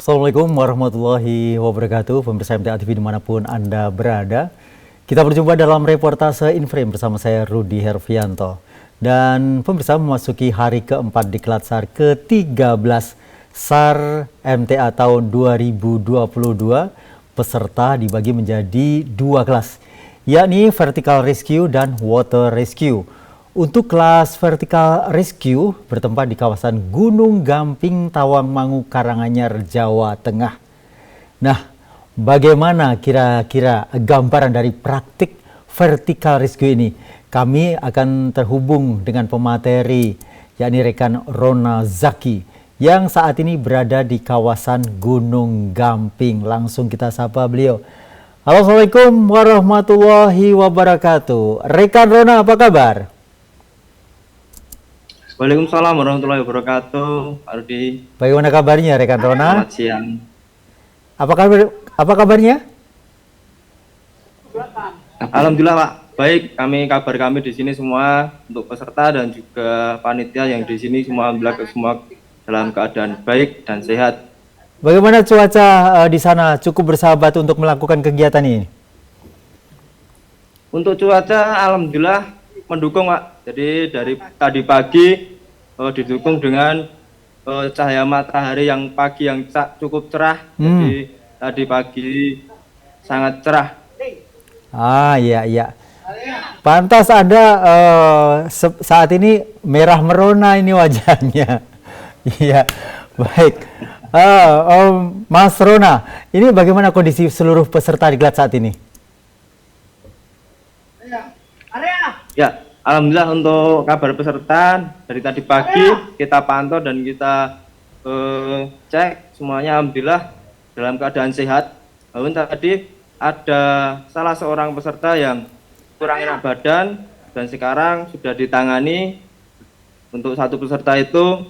Assalamualaikum warahmatullahi wabarakatuh. Pemirsa MTA TV dimanapun Anda berada, kita berjumpa dalam reportase Inframe bersama saya Rudi Hervianto. Dan pemirsa memasuki hari keempat di Klatsar ke-13 SAR MTA tahun 2022, peserta dibagi menjadi dua kelas, yakni Vertical Rescue dan Water Rescue. Untuk kelas Vertical Rescue bertempat di kawasan Gunung Gamping, Tawangmangu, Karanganyar, Jawa Tengah. Nah, bagaimana kira-kira gambaran dari praktik Vertical Rescue ini? Kami akan terhubung dengan pemateri, yakni rekan Rona Zaki, yang saat ini berada di kawasan Gunung Gamping. Langsung kita sapa beliau. Halo, Assalamualaikum warahmatullahi wabarakatuh. Rekan Rona, apa kabar? Waalaikumsalam warahmatullahi wabarakatuh, Pak Rudi. Bagaimana kabarnya rekan Rona? Selamat siang. Apa kabarnya? Alhamdulillah Pak, baik. Kabar kami di sini semua untuk peserta dan juga panitia yang di sini semua alhamdulillah semua dalam keadaan baik dan sehat. Bagaimana cuaca di sana? Cukup bersahabat untuk melakukan kegiatan ini? Untuk cuaca alhamdulillah mendukung Pak. Jadi dari tadi pagi didukung dengan cahaya matahari yang pagi yang cukup cerah. Jadi tadi pagi sangat cerah. Ah, iya. Pantas Anda saat ini merah merona ini wajahnya. Iya, baik. Mas Rona, ini bagaimana kondisi seluruh peserta di GLAD saat ini? Ya, alhamdulillah untuk kabar peserta dari tadi pagi kita pantau dan kita cek semuanya alhamdulillah dalam keadaan sehat. Namun tadi ada salah seorang peserta yang kurang enak badan dan sekarang sudah ditangani. Untuk satu peserta itu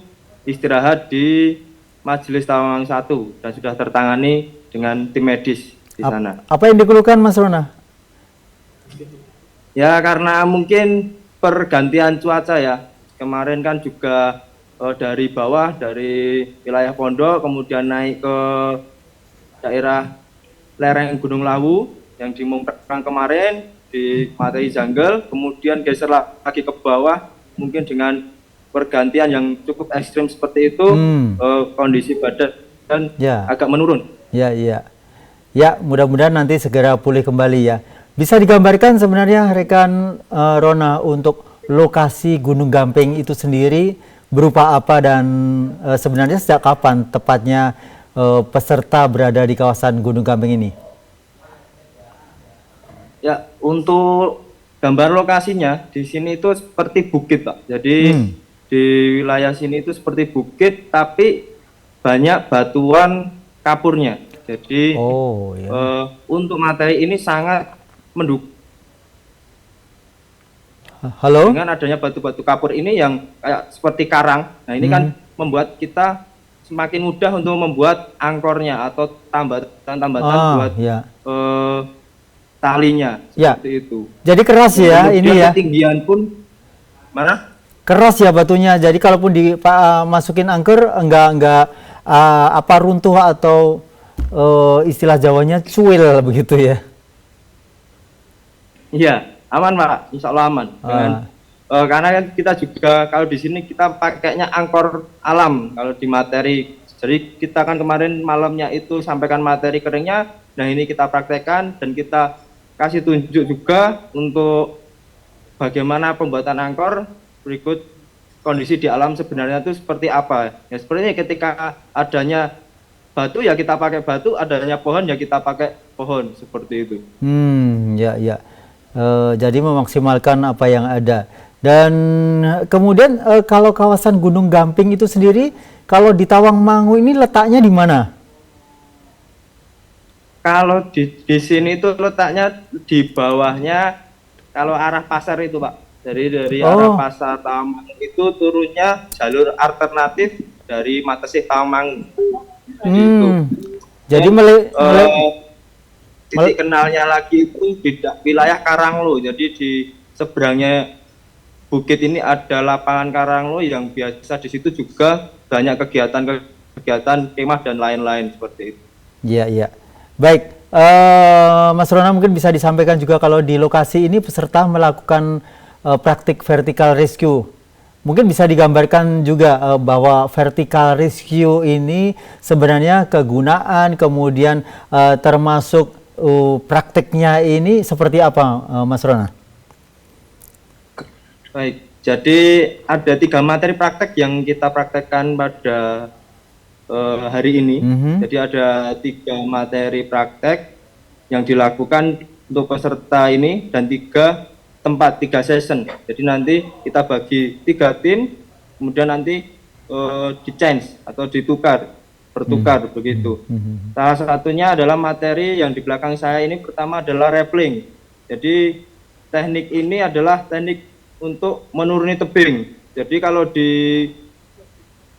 istirahat di Majelis Tawangmangu 1 dan sudah tertangani dengan tim medis di sana. Apa yang dikeluhkan Mas Rona? Ya karena mungkin pergantian cuaca ya. Kemarin kan juga dari bawah, dari wilayah Pondok, kemudian naik ke daerah lereng Gunung Lawu yang di Mungkrang kemarin, di Matei Jungle, kemudian geser lagi ke bawah, mungkin dengan pergantian yang cukup ekstrim seperti itu, kondisi badan agak menurun. Ya, mudah-mudahan nanti segera pulih kembali ya. Bisa digambarkan sebenarnya rekan Rona untuk lokasi Gunung Gamping itu sendiri berupa apa dan sebenarnya sejak kapan tepatnya peserta berada di kawasan Gunung Gamping ini? Ya, untuk gambar lokasinya di sini itu seperti bukit, Pak. Jadi di wilayah sini itu seperti bukit tapi banyak batuan kapurnya. Jadi untuk materi ini sangat mendukung. Halo? Dengan adanya batu-batu kapur ini yang kayak seperti karang. Nah, ini kan membuat kita semakin mudah untuk membuat angkornya atau tambatan-tambatan buat talinya seperti itu. Jadi keras ya ini ya. Ketinggian pun mana? Keras ya batunya. Jadi kalaupun masukin angker enggak runtuh atau istilah Jawanya cuil begitu ya. Iya, aman Pak, insya Allah aman. Karena kan kita juga kalau di sini kita pakainya angkor alam kalau di materi. Jadi kita kan kemarin malamnya itu sampaikan materi keringnya, nah ini kita praktekkan dan kita kasih tunjuk juga untuk bagaimana pembuatan angkor berikut kondisi di alam sebenarnya itu seperti apa. Ya seperti ini, ketika adanya batu ya kita pakai batu, adanya pohon ya kita pakai pohon, seperti itu. Ya. Jadi memaksimalkan apa yang ada. Dan kemudian kalau kawasan Gunung Gamping itu sendiri, kalau di Tawangmangu ini letaknya di mana? Kalau di sini itu letaknya di bawahnya, kalau arah pasar itu Pak. Dari arah pasar Tawangmangu itu turunnya jalur alternatif dari Matesih Tawangmangu. Jadi titik kenalnya lagi itu di wilayah Karanglo. Jadi di seberangnya bukit ini ada lapangan Karanglo yang biasa di situ juga banyak kegiatan kegiatan kemah dan lain-lain seperti itu. Iya, iya. Baik, Mas Rona mungkin bisa disampaikan juga kalau di lokasi ini peserta melakukan praktik vertical rescue. Mungkin bisa digambarkan juga bahwa vertical rescue ini sebenarnya kegunaan, kemudian termasuk praktiknya ini seperti apa, Mas Rona? Baik, jadi ada 3 materi praktek yang kita praktekkan pada hari ini. Jadi ada 3 materi praktek yang dilakukan untuk peserta ini dan 3 tempat, 3 session. Jadi nanti kita bagi 3 tim, kemudian nanti di change atau bertukar begitu. Salah satunya adalah materi yang di belakang saya ini, pertama adalah rappelling. Jadi teknik ini adalah teknik untuk menuruni tebing. Jadi kalau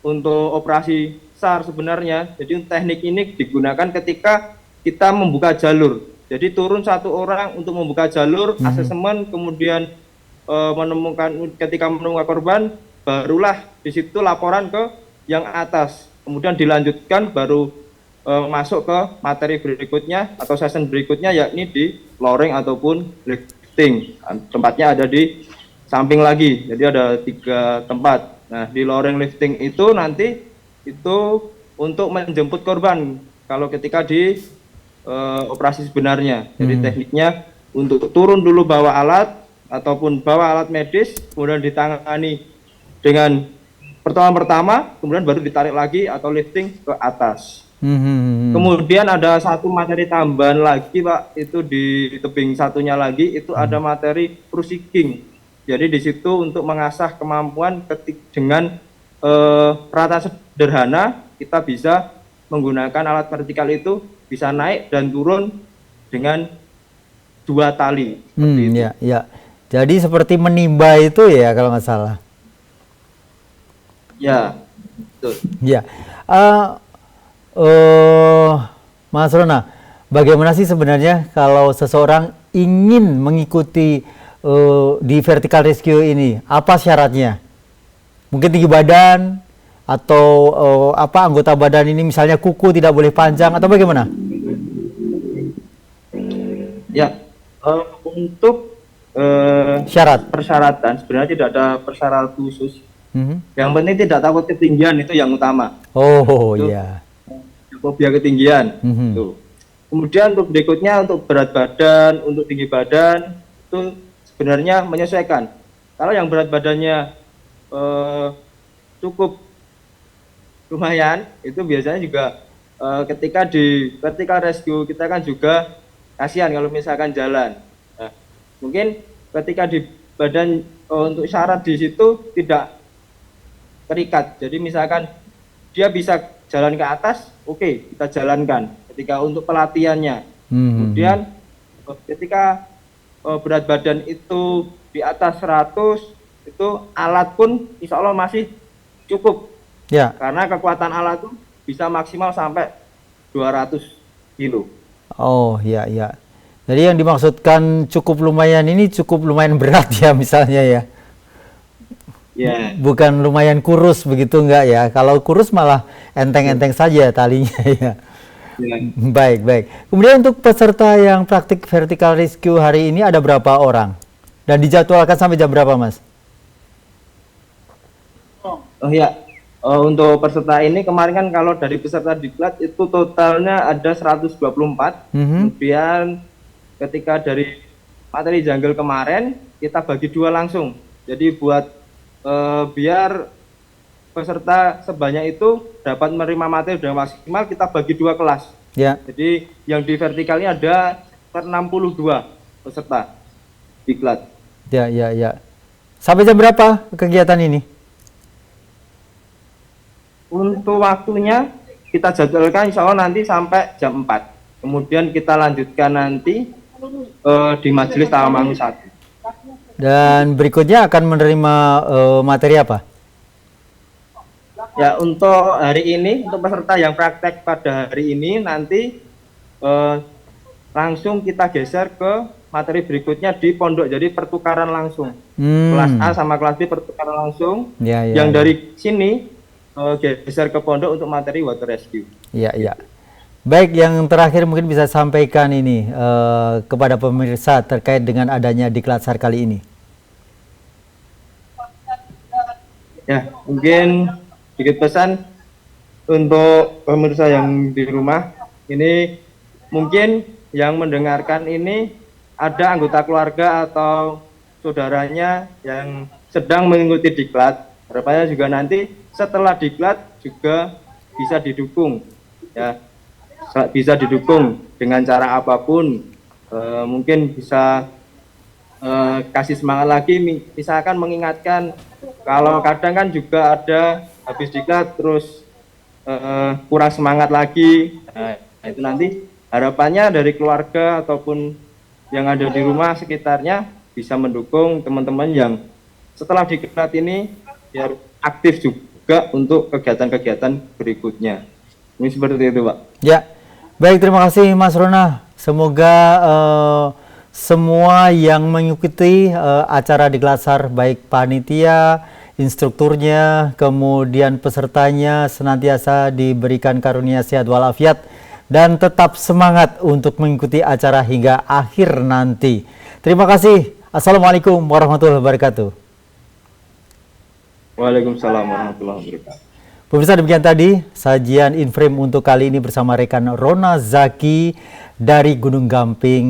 untuk operasi SAR sebenarnya, jadi teknik ini digunakan ketika kita membuka jalur. Jadi turun 1 orang untuk membuka jalur, asesmen, kemudian ketika menemukan korban, barulah di situ laporan ke yang atas. Kemudian dilanjutkan baru masuk ke materi berikutnya atau session berikutnya, yakni di lowering ataupun lifting. Tempatnya ada di samping lagi, jadi ada 3 tempat. Nah, di lowering lifting itu nanti itu untuk menjemput korban kalau ketika di operasi sebenarnya. Jadi tekniknya untuk turun dulu bawa alat ataupun bawa alat medis, kemudian ditangani dengan pertolongan pertama, kemudian baru ditarik lagi atau lifting ke atas. Kemudian ada 1 materi tambahan lagi, Pak, itu di tebing satunya lagi itu ada materi cruising. Jadi di situ untuk mengasah kemampuan dengan peralatan sederhana kita bisa menggunakan alat vertikal itu bisa naik dan turun dengan 2 tali. Ya, ya. Jadi seperti menimba itu ya kalau nggak salah. Ya, betul. Ya, Mas Rona, bagaimana sih sebenarnya kalau seseorang ingin mengikuti di vertical rescue ini? Apa syaratnya? Mungkin tinggi badan atau anggota badan ini misalnya kuku tidak boleh panjang atau bagaimana? Ya, untuk persyaratan sebenarnya tidak ada persyaratan khusus. Yang penting tidak takut ketinggian, itu yang utama. Oh iya. Fobia ketinggian. Tuh. Kemudian untuk berikutnya untuk berat badan, untuk tinggi badan itu sebenarnya menyesuaikan. Kalau yang berat badannya cukup lumayan, itu biasanya juga ketika di vertical rescue kita kan juga kasihan kalau misalkan jalan. Nah, mungkin ketika di badan untuk syarat di situ tidak terikat. Jadi misalkan dia bisa jalan ke atas, oke, kita jalankan ketika untuk pelatihannya. Kemudian ketika berat badan itu di atas 100, itu alat pun insya Allah masih cukup. Ya. Karena kekuatan alat itu bisa maksimal sampai 200 kilo. Oh iya, iya. Jadi yang dimaksudkan cukup lumayan ini cukup lumayan berat ya misalnya ya. Yeah. Bukan lumayan kurus begitu enggak ya? Kalau kurus malah enteng-enteng saja talinya ya. Yeah. Baik, baik. Kemudian untuk peserta yang praktik vertical rescue hari ini ada berapa orang? Dan dijadwalkan sampai jam berapa, Mas? Oh ya, untuk peserta ini kemarin kan kalau dari peserta diklat itu totalnya ada 124. Kemudian ketika dari materi jungle kemarin kita bagi 2 langsung. Jadi buat biar peserta sebanyak itu dapat menerima materi sudah maksimal, kita bagi 2 kelas. Ya. Jadi yang di vertikal ini ada 62 peserta diklat. Ya, ya, ya. Sampai jam berapa kegiatan ini? Untuk waktunya kita jadwalkan insya Allah nanti sampai jam 4. Kemudian kita lanjutkan nanti di Majelis Tawamangu 1. Dan berikutnya akan menerima materi apa? Ya, untuk hari ini, untuk peserta yang praktek pada hari ini nanti langsung kita geser ke materi berikutnya di pondok. Jadi pertukaran langsung. Kelas A sama kelas B pertukaran langsung. Ya, ya, yang dari sini geser ke pondok untuk materi water rescue. Iya, iya. Baik, yang terakhir mungkin bisa sampaikan ini kepada pemirsa terkait dengan adanya Diklat SAR kali ini. Ya, mungkin sedikit pesan untuk pemirsa yang di rumah. Ini mungkin yang mendengarkan ini ada anggota keluarga atau saudaranya yang sedang mengikuti Diklat. Harapannya juga nanti setelah Diklat juga bisa didukung, ya, bisa didukung dengan cara apapun. Mungkin bisa kasih semangat lagi, misalkan mengingatkan kalau kadang kan juga ada habis Diklat terus kurang semangat lagi. Nah, itu nanti harapannya dari keluarga ataupun yang ada di rumah sekitarnya bisa mendukung teman-teman yang setelah Diklat ini biar aktif juga untuk kegiatan-kegiatan berikutnya. Ini seperti itu, Pak. Ya, baik, terima kasih Mas Rona. Semoga semua yang mengikuti acara Diklat SAR, baik panitia, instrukturnya, kemudian pesertanya senantiasa diberikan karunia sehat walafiat dan tetap semangat untuk mengikuti acara hingga akhir nanti. Terima kasih. Assalamualaikum warahmatullahi wabarakatuh. Waalaikumsalam warahmatullahi wabarakatuh. Pemirsa, demikian tadi sajian Inframe untuk kali ini bersama rekan Rona Zaki dari Gunung Gamping,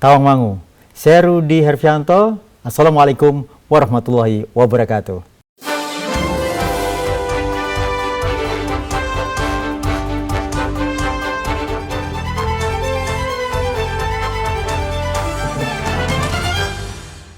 Tawangmangu. Saya Rudi Herfianto. Assalamualaikum warahmatullahi wabarakatuh.